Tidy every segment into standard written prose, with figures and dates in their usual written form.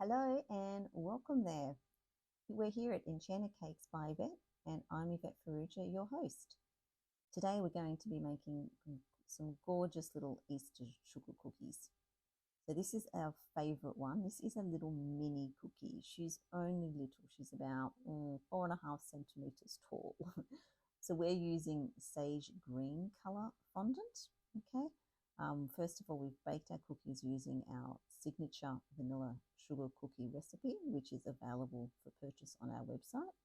Hello and welcome there. We're here at Enchanted Cakes by Yvette, and I'm Yvette Ferrugia, your host. Today we're going to be making some gorgeous little Easter sugar cookies. So this is our favourite one. This is a little mini cookie. She's only little. She's about 4.5 centimetres tall. So we're using sage green colour fondant, okay? First of all, we've baked our cookies using our signature vanilla sugar cookie recipe, which is available for purchase on our website.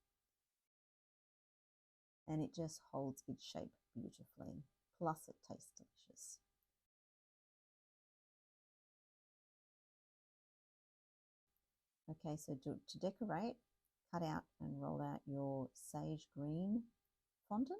And it just holds its shape beautifully, plus it tastes delicious. Okay, so to decorate, cut out and roll out your sage green fondant.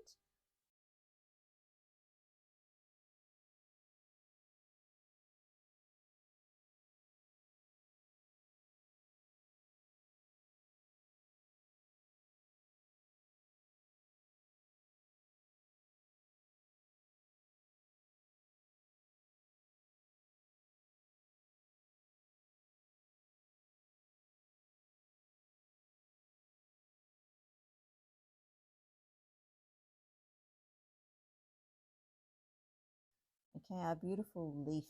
Okay, our beautiful leaf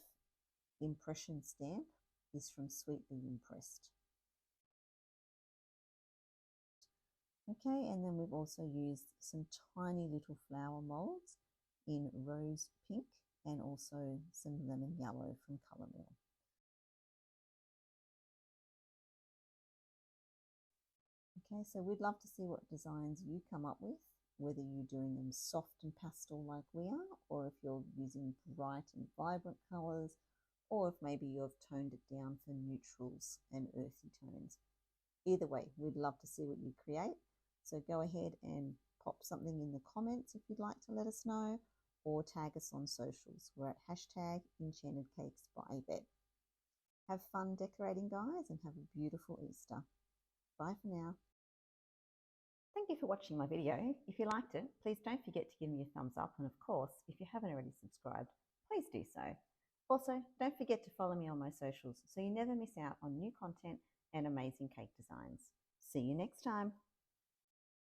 impression stamp is from Sweetly Impressed. Okay, and then we've also used some tiny little flower molds in rose pink and also some lemon yellow from Colour Mill. Okay, so we'd love to see what designs you come up with, whether you're doing them soft and pastel like we are, or if you're using bright and vibrant colours, or if maybe you've toned it down for neutrals and earthy tones. Either way, we'd love to see what you create. So go ahead and pop something in the comments if you'd like to let us know, or tag us on socials. We're at #EnchantedCakes by Yvette. Have fun decorating, guys, and have a beautiful Easter. Bye for now. Thank you for watching my video. If you liked it, please don't forget to give me a thumbs up, and of course, if you haven't already subscribed, please do so. Also, don't forget to follow me on my socials so you never miss out on new content and amazing cake designs. See you next time.